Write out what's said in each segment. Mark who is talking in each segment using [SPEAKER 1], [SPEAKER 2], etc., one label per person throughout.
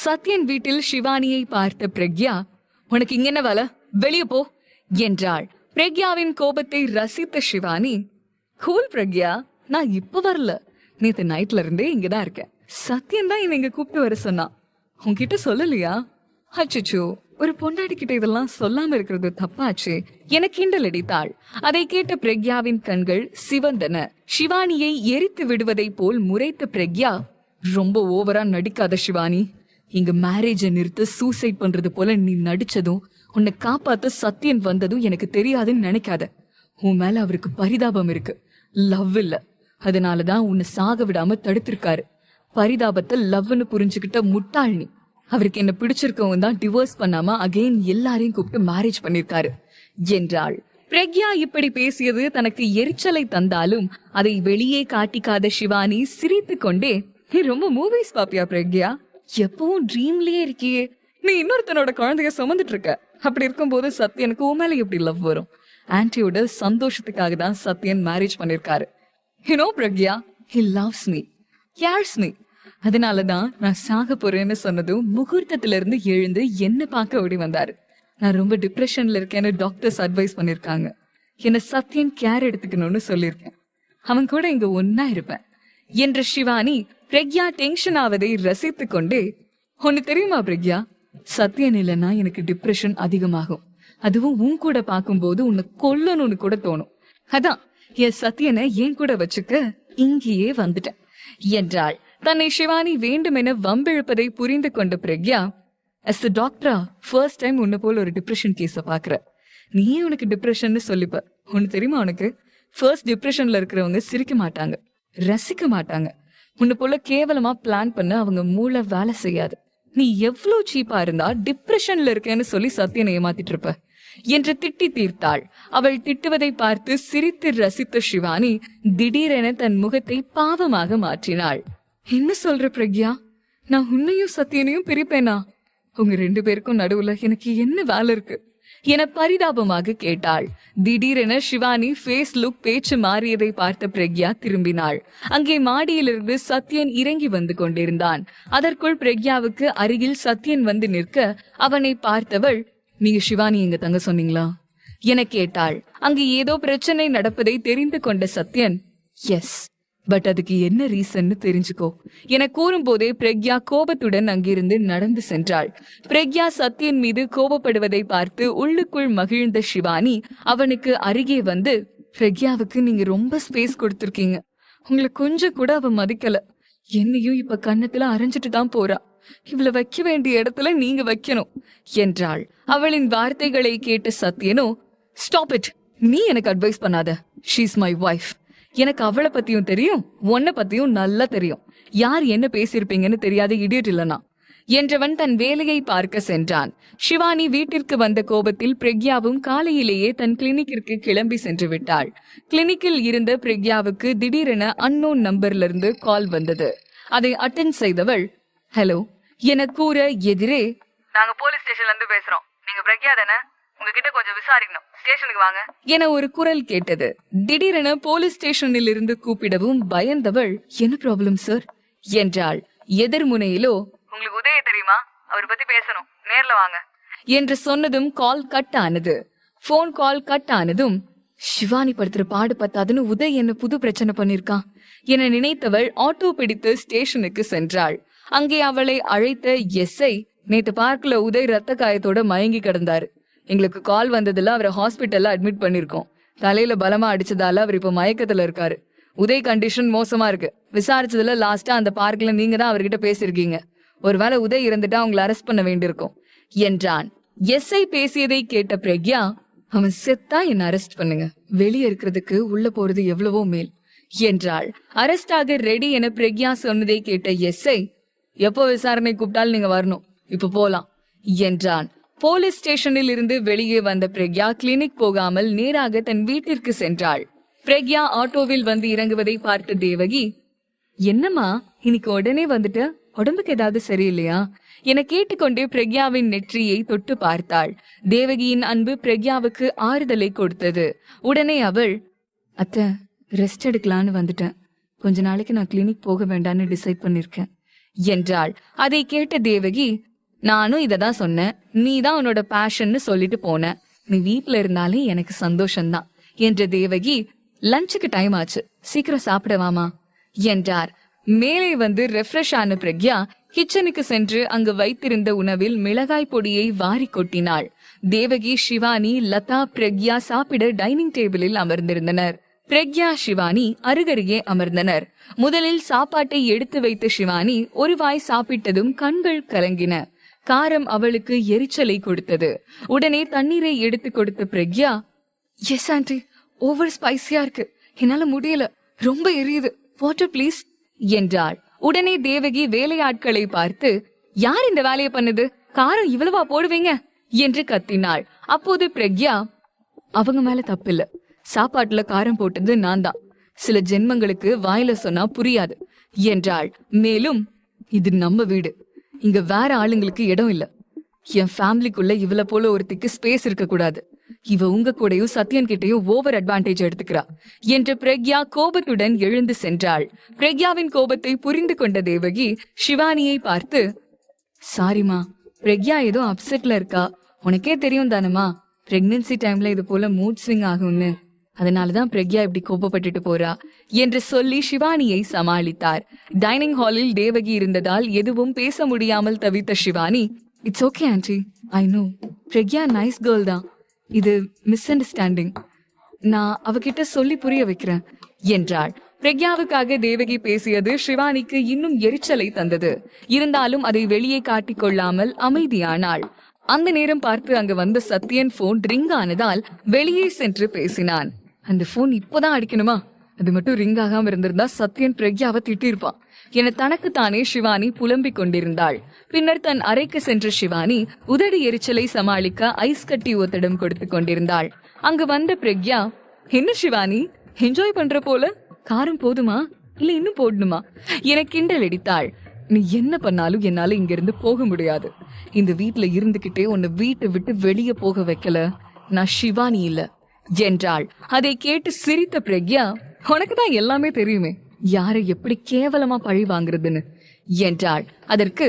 [SPEAKER 1] சத்யன் வீட்டில் சிவானியை பார்த்த பிரக்யா, உனக்கு இங்க என்ன வேலை, வெளியே போ என்றாள். பிரக்யாவின் கோபத்தை ரசித்த சிவானி, கூல் பிரக்யா, நான் இப்ப வரல, நேத்து நைட்ல இருந்தே இங்கதான் இருக்கேன். சத்யன் தான் இவங்க கூப்பிட்டு வர சொன்னான், உன்கிட்ட சொல்லலையா? அச்சோ, ஒரு பொண்டாடி கிட்ட இதெல்லாம் சொல்லாம இருக்கிறது தப்பாச்சு என கிண்டல் அடித்தாள். அதை கேட்ட பிரக்யாவின் கண்கள் சிவந்தன. சிவானியை எரித்து விடுவதை போல் முறைத்த பிரக்யா, ரொம்ப ஓவரா நடிக்காத சிவானி. இங்க மேரேஜ நிறுத்த சூசைட் பண்றது போல நீ நடிச்சதும் உன்னை காப்பாத்த சத்யன் வந்ததும் எனக்கு தெரியாதுன்னு நினைக்காத. உன் மேல அவருக்கு பரிதாபம் இருக்கு, லவ் இல்ல. அதனாலதான் உன்னை சாக விடாம தடுத்திருக்காரு. பரிதாபத்தை லவ்னு புரிஞ்சுக்கிட்ட முட்டாள் நீ. அவருக்கு என்ன பிடிச்சிருக்கவங்க தான் டிவோர்ஸ் பண்ணாம அகைன் எல்லாரையும் கூப்பிட்டு மேரேஜ் பண்ணிருக்காரு என்றாள். பிரக்யா இப்படி பேசியது தனக்கு எரிச்சலை தந்தாலும் அதை வெளியே காட்டிக்காத சிவானி சிரித்து கொண்டே, நீ ரொம்ப மூவிஸ் பாப்பியா பிரக்யா? எப்பவும் ட்ரீம்லயே இருக்கியே. நீ இன்னொருத்தனோட குழந்தைய சுமந்துட்டு இருக்க. அப்படி இருக்கும்போது சத்யனுக்கு உன் மேல எப்படி லவ் வரும்? ஆன்டியோட சந்தோஷத்துக்காக தான் சத்யன் மேரேஜ் பண்ணிருக்காரு. You know Pragya, he loves me, cares me. அதனாலதான் நான் சாக போறேன்னு சொன்னதும் முகூர்த்தத்துல இருந்து எழுந்து என்ன பார்க்க ஓடி வந்தாரு. நான் ரொம்ப டிப்ரெஷன்ல இருக்கேன்னு டாக்டர்ஸ் அட்வைஸ் பண்ணிருக்காங்க. என்ன சத்யன் கேர் எடுத்துக்கணும்னு சொல்லியிருக்கேன். அவன் கூட இங்க ஒன்னா இருப்பேன் என்ற சிவானி பிரக்யா டென்ஷன் ஆவதை ரசித்து கொண்டே, ஒன்னு தெரியுமா பிரக்யா, சத்யன் இல்லைன்னா எனக்கு டிப்ரெஷன் அதிகமாகும். அதுவும் உன் கூட பார்க்கும்போது உன்னை கொல்லணும்னு கூட தோணும். அதான் என் சத்யனை என் கூட வச்சுக்க இங்கேயே வந்துட்டேன் என்றாள். தன்னை சிவானி வேண்டுமென வம்பிழுப்பதை புரிந்து கொண்ட பிரக்யா, as a டாக்டரா ஃபர்ஸ்ட் டைம் உன்னை போல ஒரு டிப்ரெஷன் கேஸ பாக்குற. நீயே உனக்கு டிப்ரெஷன் சொல்லிப்ப. ஒன்னு தெரியுமா உனக்கு, ஃபர்ஸ்ட் டிப்ரெஷன்ல இருக்கிறவங்க சிரிக்க மாட்டாங்க, ரசிக்க மாட்டாங்க. உன்னை போல கேவலமா பிளான் பண்ண அவங்க மூளை வேலை செய்யாது. நீ எவ்வளவு சீப்பா இருந்தா டிப்ரெஷன்ல இருக்கேன்னு சொல்லி சத்யனை ஏமாத்திட்டு இருப்ப என்று திட்டி தீர்த்தாள். அவள் திட்டுவதை பார்த்து சிரித்து ரசித்த சிவானி திடீரென தன் முகத்தை பாவமாக மாற்றினாள். என்ன சொல்ற பிரக்யா, நான் உன்னையும் சத்யனையும் பிரிப்பேனா? உங்க 2 பேருக்கும் நடுவுல எனக்கு என்ன வேலை இருக்கு என பரிதாபமாக கேட்டாள். திடீரென சிவானி ஃபேஸ் லுக் பேச்சு மாறியதை பார்த்த பிரக்யா திரும்பினாள். அங்கே மாடியிலிருந்து சத்யன் இறங்கி வந்து கொண்டிருந்தான். அதற்குள் பிரக்யாவுக்கு அருகில் சத்யன் வந்து நிற்க அவனை பார்த்தவள், நீங்க சிவானி எங்க தங்க சொன்னீங்களா என கேட்டாள். அங்கு ஏதோ பிரச்சனை நடப்பதை தெரிந்து கொண்ட சத்யன், எஸ், பட் அதுக்கு என்ன ரீசன்னு தெரிஞ்சுக்கோ என கூறும் போதே பிரக்யா கோபத்துடன் அங்கிருந்து நடந்து சென்றாள். பிரக்யா சத்யன் மீது கோபப்படுவதை பார்த்து உள்ளுக்குள் மகிழ்ந்த சிவானி அவனுக்கு அருகே வந்து, பிரக்யாவுக்கு நீங்க ரொம்ப ஸ்பேஸ் கொடுத்திருக்கீங்க. உங்களை கொஞ்சம் கூட அவ மதிக்கல. என்னையும் இப்ப கன்னத்துல அரைஞ்சிட்டு தான் போறா. இவளை வைக்க வேண்டிய இடத்துல நீங்க வைக்கணும் என்றாள். அவளின் வார்த்தைகளை கேட்ட சத்யனோ, ஸ்டாப் இட், நீ எனக்கு அட்வைஸ் பண்ணாத. She is my wife. எனக்கு அவளை பத்தியும் தெரியும், உன்னை பத்தியும் நல்லா தெரியும். யார் என்ன பேசியிருப்பீங்கன்னு தெரியாத இடியட் இல்லனா என்றவன் தன் வேலையை பார்க்க சென்றான். சிவானி வீட்டிற்கு வந்த கோபத்தில் பிரக்யாவும் காலையிலேயே தன் கிளினிக்கிற்கு கிளம்பி சென்று விட்டாள். கிளினிக்கில் இருந்த பிரக்யாவுக்கு திடீரென அன்னோன் நம்பர்ல இருந்து கால் வந்தது. அதை அட்டென்ட் செய்தவள், ஹலோ என கூற எதிரே,
[SPEAKER 2] நாங்க போலீஸ் ஸ்டேஷன்ல இருந்து பேசுறோம், நீங்க பிரக்யா தானே? உங்ககிட்ட கொஞ்சம் விசாரிக்கணும், ஸ்டேஷனுக்கு வாங்க
[SPEAKER 1] என ஒரு குரல் கேட்டது. திடீரென போலீஸ் ஸ்டேஷனில் இருந்து கூப்பிடவும் பயந்தவள், என்ன ப்ராப்ளம் சார் என்றாள். எதிர்முனையிலோ,
[SPEAKER 2] உங்களுக்கு உதய தெரியுமா, அவர் பத்தி பேசணும், நேர்ல வாங்க
[SPEAKER 1] என்று சொன்னதும் கால் கட் ஆனது. போன் கால் கட் ஆனதும், சிவானி படுத்துற பாடு பத்தாதுன்னு உதய் என்ன புது பிரச்சனை பண்ணிருக்கான் என நினைத்தவள் ஆட்டோ பிடித்து ஸ்டேஷனுக்கு சென்றாள். அங்கே அவளை அழைத்த எஸ்ஐ, நேத்து பார்க்ல உதய் ரத்த காயத்தோட மயங்கி கிடந்தாரு. எங்களுக்கு கால் வந்ததுல அவரை ஹாஸ்பிட்டல்ல அட்மிட் பண்ணிருக்கோம். தலையில பலமா அடிச்சதால அவர் இப்ப மயக்கத்துல இருக்காரு. உதய் கண்டிஷன் மோசமா இருக்கு. விசாரிச்சதுல லாஸ்டா அந்த பார்க்ல நீங்க தான் அவர்கிட்ட பேசிருக்கீங்க. ஒருவேளை உதய் இருந்துட்டா அவங்களை அரெஸ்ட் பண்ண வேண்டியிருக்கும் என்றான். எஸ்ஐ பேசியதை கேட்ட பிரக்யா, அவன் செத்தா என்ன அரெஸ்ட் பண்ணுங்க, வெளியே இருக்கிறதுக்கு உள்ள போறது எவ்வளவோ மேல் என்றாள். அரெஸ்ட் ஆக ரெடி என பிரக்யா சொன்னதை கேட்ட எஸ்ஐ, எப்போ விசாரணை கூப்பிட்டாலும் நீங்க வரணும், இப்ப போலாம் என்றான். போலீஸ் ஸ்டேஷனில் இருந்து வெளியே வந்த பிரக்யா கிளினிக் போகாமல் நேராக தன் வீட்டிற்கு சென்றாள். பிரக்யா ஆட்டோவில் வந்து இறங்குவதை பார்த்த தேவகி, என்னம்மா இன்னைக்கு உடனே வந்துட்டு, உடம்புக்கு ஏதாவது சரியில்லையா என கேட்டுக்கொண்டே பிரக்யாவின் நெற்றியை தொட்டு பார்த்தாள். தேவகியின் அன்பு பிரக்யாவுக்கு ஆறுதலை கொடுத்தது. உடனே அவள், அத்தை ரெஸ்ட் எடுக்கலான்னு வந்துட்டேன். கொஞ்ச நாளைக்கு நான் கிளினிக் போக வேண்டான்னு டிசைட் பண்ணிருக்கேன். என்றாள். அதை கேட்ட தேவகி, நானும் இததான் சொன்னேன், நீதான் உன்னோட பேஷன்னு சொல்லிட்டு போன, நீ வீட்டுல இருந்தாலே எனக்கு சந்தோஷம்தான் என்ற தேவகி, லஞ்சுக்கு டைம் ஆச்சு, சீக்கிரம் சாப்பிடவாமா என்றார். மேலே வந்து ரெஃப்ரெஷ் ஆன பிரக்யா கிச்சனுக்கு சென்று அங்கு வைத்திருந்த உணவில் மிளகாய் பொடியை வாரி கொட்டினாள். தேவகி, சிவானி, லதா, பிரக்யா சாப்பிட டைனிங் டேபிளில் அமர்ந்திருந்தனர். பிரக்யா, சிவானி அருகருகே அமர்ந்தனர். முதலில் சாப்பாட்டை எடுத்து வைத்த சிவானி ஒரு வாய் சாப்பிட்டதும் கண்கள் கலங்கின. காரம் அவளுக்கு எரிச்சலை கொடுத்தது. உடனே தண்ணீரை எடுத்து கொடுத்த பிரக்யா, எஸ் ஆண்டி, ஓவர் ஸ்பைசியா இருக்கு, என்னால முடியல, ரொம்ப எரியுது, வாட்டர் ப்ளீஸ் என்றாள். உடனே தேவகி வேலையாட்களை பார்த்து, யார் இந்த வேலையை பண்ணுது, காரம் இவ்வளவா போடுவீங்க என்று கத்தினாள். அப்போது பிரக்யா, அவங்க மேல தப்பில்ல, சாப்பாட்டுல காரம் போட்டது நான் தான், சில ஜென்மங்களுக்கு வாயில சொன்னா புரியாது என்றாள். மேலும், இது நம்ம வீடு, இங்க வேற ஆளுங்களுக்கு இடம் இல்ல, என் ஃபேமிலிக்குள்ள இவள போல ஒருத்திக்கு ஸ்பேஸ் இருக்க கூடாது, இவ உங்க கூடயும் சத்யன் கிட்டையும் ஓவர் அட்வான்டேஜ் எடுத்துக்கிறா என்று பிரக்யா கோபத்துடன் எழுந்து சென்றாள். பிரக்யாவின் கோபத்தை புரிந்து கொண்ட தேவகி சிவானியை பார்த்து, சாரிமா, பிரக்யா ஏதோ அப்செட்ல இருக்கா, உனக்கே தெரியும் தானமா, பிரெக்னன்சி டைம்ல இது போல மூட் ஸ்விங் ஆகும்னு, அதனாலதான் பிரக்யா இப்படி கோபப்பட்டுட்டு போறா என்று சொல்லி சிவானியை சமாளித்தார். டைனிங் ஹாலில் தேவகி இருந்ததால் எதுவும் பேச முடியாமல் தவித்த Shivani, it's okay aunty, I know, Pragya nice girl தான், இது மிஸ் அண்டர்ஸ்டாண்டிங், நான் அவகிட்ட சொல்லி புரிய வைக்கிறேன் என்றாள். பிரக்யாவுக்காக தேவகி பேசியது சிவானிக்கு இன்னும் எரிச்சலை தந்தது. இருந்தாலும் அதை வெளியே காட்டிக் கொள்ளாமல் அமைதியானாள். அந்த நேரம் பார்த்து அங்கு வந்த சத்யன் போன் ரிங் ஆனதால் வெளியே சென்று பேசினான். அந்த போன் இப்பதான் அடிக்கணுமா, அது மட்டும் ரிங் ஆகாம இருந்திருந்தா சத்யன் பிரக்யாவை திட்டிருப்பான் என தனக்குத்தானே சிவானி புலம்பிக் கொண்டிருந்தாள். பின்னர் தன் அறைக்கு சென்ற சிவானி உதடு எரிச்சலை சமாளிக்க ஐஸ் கட்டி ஒத்தடம் கொடுத்து கொண்டிருந்தாள். அங்கு வந்த பிரக்யா, என்ன சிவானி, என்ஜாய் பண்ற போல, காரம் போதுமா இல்ல இன்னும் போடணுமா என கிண்டல் அடித்தாள். நீ என்ன பண்ணாலும் என்னால இங்க இருந்து போக முடியாது, இந்த வீட்டுல இருந்துகிட்டே உன்னை வீட்டை விட்டு வெளியே போக வைக்கல, நான் சிவானி இல்ல என்றாள். அதை கேட்டு சிரித்த பிரக்யா, உனக்குதான் எல்லாமே தெரியுமே, யாரை எப்படி கேவலமா பழி வாங்குறதுன்னு என்றாள். அதற்கு,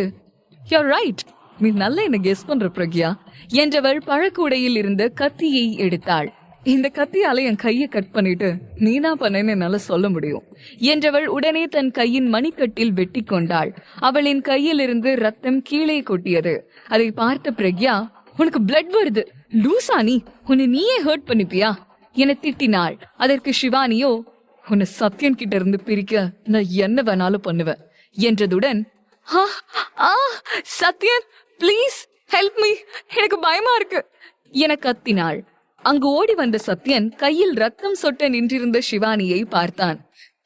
[SPEAKER 1] you're right, நீ நல்லா என்ன கெஸ் பண்ற பிரக்யா என்றவள் பழக்கூடையில் இருந்த கத்தியை எடுத்தாள். இந்த கத்தியால என் கையை கட் பண்ணிட்டு நீதான் பண்ணேன்னு என்னால சொல்ல முடியும் என்றவள் உடனே தன் கையின் மணிக்கட்டில் வெட்டி கொண்டாள். அவளின் கையில் இருந்து ரத்தம் கீழே கொட்டியது. அதை பார்த்த பிரக்யா, உனக்கு பிளட் வருது, லூசா நீ, உன்னை நீயே ஹர்ட் பண்ணிப்பியா என திட்டினாள். அதற்கு சிவானியோ, உன்னை சத்யன் கிட்ட இருந்து பிரிக்க நான் என்ன வேணாலும் பண்ணுவேன் என்றதுடன், சத்யன் ப்ளீஸ் ஹெல்ப் மீ, எனக்கு பயமா இருக்கு என கத்தினாள். அங்கு ஓடி வந்த சத்யன் கையில் ரத்தம் சொட்ட நின்றிருந்த சிவானியை பார்த்தான்.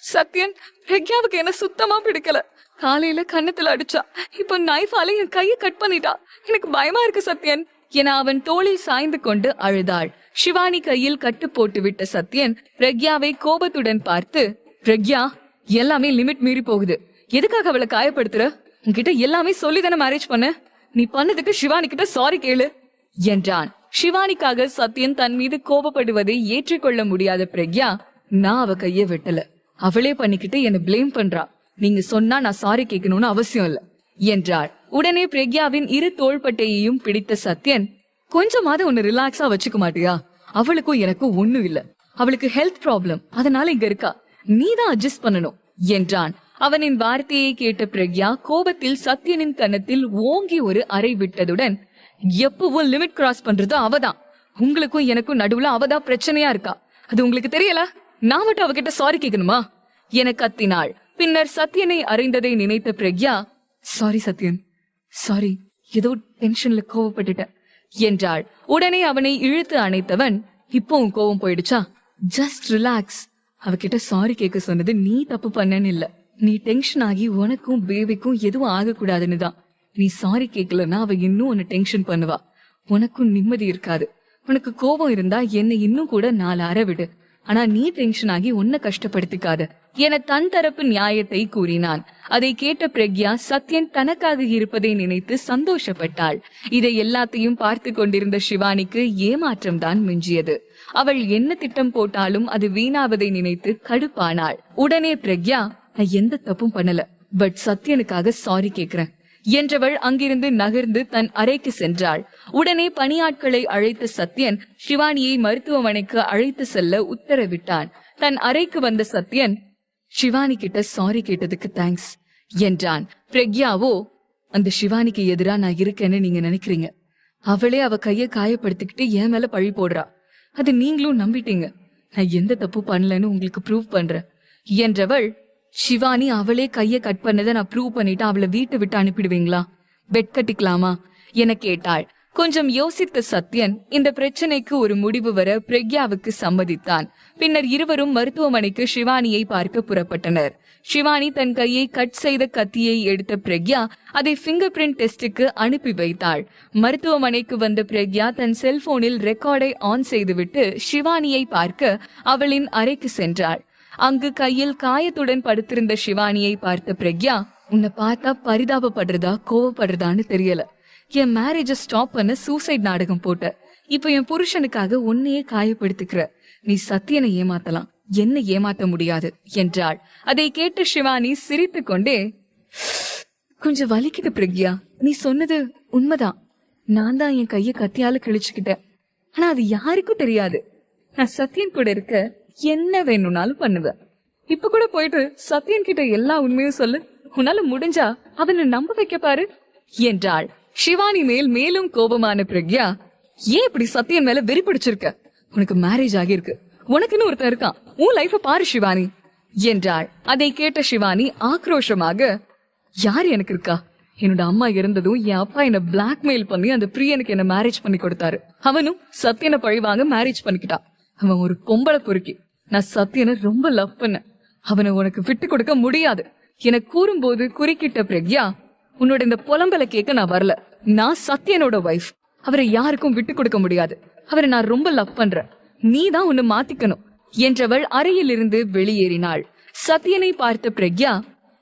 [SPEAKER 1] சத்யன், பிரக்யாவுக்கு என்ன சுத்தமா பிடிக்கல, காலையில கன்னத்துல அடிச்சா, இப்ப நைஃபால என் கையை கட் பண்ணிட்டா, எனக்கு பயமா இருக்கு சத்யன் என அவன் தோளில் சாய்ந்து கொண்டு அழுதாள். சிவானி கையில் கட்டு போட்டு விட்ட சத்யன் பிரக்யாவை கோபத்துடன் பார்த்து, பிரக்யா, எல்லாமே லிமிட் மீறி போகுது, எதுக்காக அவளை காயப்படுத்துற, உன்கிட்ட எல்லாமே சொல்லிதானே மேரேஜ் பண்ண, நீ பண்ணதுக்கு சிவானி கிட்ட சாரி கேளு என்றான். சிவானிக்காக சத்யன் தன் மீது கோபப்படுவதை ஏற்றுக்கொள்ள முடியாத பிரக்யா, நான் அவ கைய வெட்டல, அவளே பண்ணிக்கிட்டு என்ன பிளேம் பண்றா, நீங்க சொன்னா நான் சாரி கேட்கணும்னு அவசியம் இல்ல என்றாள். உடனே பிரக்யாவின் இரு தோள்பட்டையையும் பிடித்த சத்யன், கொஞ்சமாவது உன்னை ரிலாக்ஸா வச்சுக்க மாட்டியா, அவளுக்கும் எனக்கும் ஒண்ணும் இல்ல, அவளுக்கு ஹெல்த் ப்ராப்ளம், அதனால இங்க இருக்கா, நீதான் அட்ஜஸ்ட் பண்ணணும் என்றான். அவனின் வார்த்தையை கேட்ட பிரக்யா கோபத்தில் சத்யனின் கன்னத்தில் ஓங்கி ஒரு அறை விட்டதுடன், எப்பவும் லிமிட் கிராஸ் பண்றது அவதான், உங்களுக்கும் எனக்கும் நடுவுல அவதான் பிரச்சனையா இருக்கா, அது உங்களுக்கு தெரியல, நான் மட்டும் அவகிட்ட சாரி கேட்கணுமா என கத்தினாள். பின்னர் சத்யனை அறிந்ததை நினைத்த பிரக்யா, சாரி சத்யன், சாரி, ஏதோ டென்ஷன்ல கோவப்பட்டுட்டேன் என்றாள். உடனே அவனை இழுத்து அணைத்தவன், இப்போ உன் கோவம் போயிடுச்சா, ஜஸ்ட் ரிலாக்ஸ், அவகிட்ட சாரி கேட்க சொன்னது நீ தப்பு பண்ணன்னு இல்ல, நீ டென்ஷன் ஆகி உனக்கும் பேபிக்கும் எதுவும் ஆகக்கூடாதுன்னு தான், நீ சாரி கேட்கலன்னா அவ இன்னும் உன்னை டென்ஷன் பண்ணுவா, உனக்கும் நிம்மதி இருக்காது, உனக்கு கோபம் இருந்தா என்னை இன்னும் கூட 4 அறை விடு, ஆனா நீ டென்ஷன் ஆகி உன்னை கஷ்டப்படுத்திக்காத என தன் தரப்பு நியாயத்தை கூறினான். அதை கேட்ட பிரக்யா சத்யன் தனக்காக இருப்பதை நினைத்து சந்தோஷப்பட்டாள். இதை எல்லாத்தையும் பார்த்து கொண்டிருந்த சிவானிக்கு ஏமாற்றம் தான் மிஞ்சியது. அவள் என்ன திட்டம் போட்டாலும் அது வீணாவதை நினைத்து கடுப்பானாள். உடனே பிரக்யா, நான் எந்த தப்பும் பண்ணல, பட் சத்யனுக்காக சாரி கேக்குறேன் என்றவள் அங்கிருந்து நகர்ந்து தன் அறைக்கு சென்றாள். உடனே பணியாட்களை அழைத்த சத்யன் சிவானியை மருத்துவமனைக்கு அழைத்து செல்ல உத்தரவிட்டான். தன் அறைக்கு வந்த சத்யன், சிவானி கிட்ட சாரி கேட்டதுக்கு தேங்க்ஸ் என்றான். பிரக்யாவோ, அந்த சிவானிக்கு எதிரா நான் இருக்கேன்னு நீங்க நினைக்கிறீங்க. அவளே அவ கைய காயப்படுத்திக்கிட்டு என் மேல பழி போடுறா. அது நீங்களும் நம்பிட்டீங்க. நான் எந்த தப்பு பண்ணலன்னு உங்களுக்கு ப்ரூவ் பண்றேன் என்றவள், சிவானி அவளே கைய கட் பண்ணதை நான் ப்ரூவ் பண்ணிட்டு அவளை வீட்டை விட்டு அனுப்பிடுவீங்களா? பெட் கட்டிக்கலாமா என கேட்டாள். கொஞ்சம் யோசித்த சத்யன் இந்த பிரச்சனைக்கு ஒரு முடிவு வர பிரக்யாவுக்கு சம்மதித்தான். பின்னர் இருவரும் மருத்துவமனைக்கு சிவானியை பார்க்க புறப்பட்டனர். சிவானி தன் கையை கட் செய்த கத்தியை எடுத்த பிரக்யா அதை பிங்கர் பிரிண்ட் டெஸ்டுக்கு அனுப்பி வைத்தாள். மருத்துவமனைக்கு வந்த பிரக்யா தன் செல்போனில் ரெக்கார்டை ஆன் செய்துவிட்டு சிவானியை பார்க்க அவளின் அறைக்கு சென்றாள். அங்கு கையில் காயத்துடன் படுத்திருந்த சிவானியை பார்த்த பிரக்யா, உன்னை பார்த்தா பரிதாபப்படுறதா கோவப்படுறதான்னு தெரியல. என் மேரேஜ ஸ்டாப் பண்ண சூசைட் நாடகம் போட்ட. இப்ப என் புருஷனுக்காக உன்னையே காயப்படுத்திக்கிற. நீ சத்யனை ஏமாத்தலாம், என்ன ஏமாத்த முடியாது என்றாள். அதை கேட்ட சிவானி சிரித்து கொண்டே, கொஞ்சம் வலிக்குது பிரக்யா, நீ சொன்னது உண்மைதான். நான் தான் என் கைய கத்தியால கிழிச்சுக்கிட்டேன். ஆனா அது யாருக்கும் தெரியாது. நான் சத்யன் கூட இருக்க என்ன வேணும்னாலும் பண்ணுவேன். இப்ப கூட போயிட்டு சத்யன் கிட்ட எல்லா உண்மையும் சொல்லு. உன்னால முடிஞ்சா அவனை நம்ப வைக்க பாரு என்றாள். சிவானி மேல் மேலும் கோபமான பிரக்யா, ஏன் இப்படி சத்யன் மேல வெறி பிடிச்சிருக்க? உனக்கு மேரேஜ் ஆகியிருக்கு, உனக்குன்னு ஒருத்தன் இருக்கான், உன் லைஃப பாரு சிவானி என்றாள். அதை கேட்ட சிவானி ஆக்ரோஷமாக, யார் எனக்கு இருக்கா? என்னோட அம்மா இருந்ததும் என் அப்பா என்ன பிளாக்மெயில் பண்ணி அந்த பிரியனுக்கு என்ன மேரேஜ் பண்ணி கொடுத்தாரு. அவனும் சத்யனை பழிவாங்க மேரேஜ் பண்ணிக்கிட்டான். அவன் ஒரு பொம்பளை பொறுக்கி. நான் சத்யனை ரொம்ப லவ் பண்ண. அவனை உனக்கு விட்டு கொடுக்க முடியாது என கூறும்போது குறுக்கிட்ட பிரக்யா, உன்னோட இந்த புலம்பலை கேட்க நான் வரல. நான் சத்யனோட வைஃப். அவரை யாருக்கும் விட்டு கொடுக்க முடியாது. அவரை நான் ரொம்ப லவ் பண்றேன். நீ தான் உன்னை மாத்திக்கணும் என்றவள் அறையில் இருந்து வெளியேறினாள். சத்யனை பார்த்த பிரக்யா,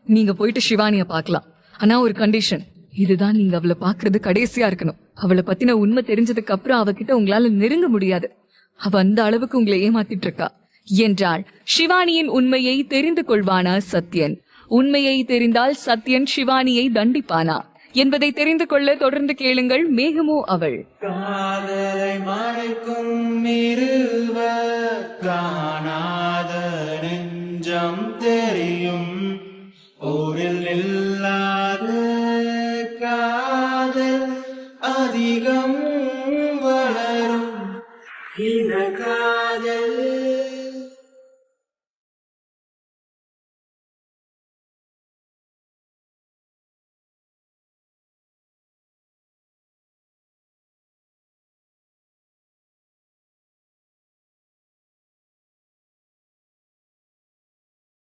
[SPEAKER 1] நீங்க போயிட்டு சிவானிய பாக்கலாம். ஆனா ஒரு கண்டிஷன், இதுதான் நீங்க அவளை பாக்குறது கடைசியா இருக்கணும். அவளை பத்தின உண்மை தெரிஞ்சதுக்கு அப்புறம் அவகிட்ட உங்களால நெருங்க முடியாது. அவ அந்த அளவுக்கு உங்களை ஏமாத்திட்டு இருக்கா என்றாள். சிவானியின் உண்மையை தெரிந்து கொள்வானா சத்யன்? உண்மையை தெரிந்தால் சத்யன் சிவானியை தண்டிப்பானா என்பதை தெரிந்து கொள்ள தொடர்ந்து கேளுங்கள் மேகமோ அவள்.
[SPEAKER 3] காதலை மறைக்கும் இருவர் காணாத நெஞ்சம் தெரியும்.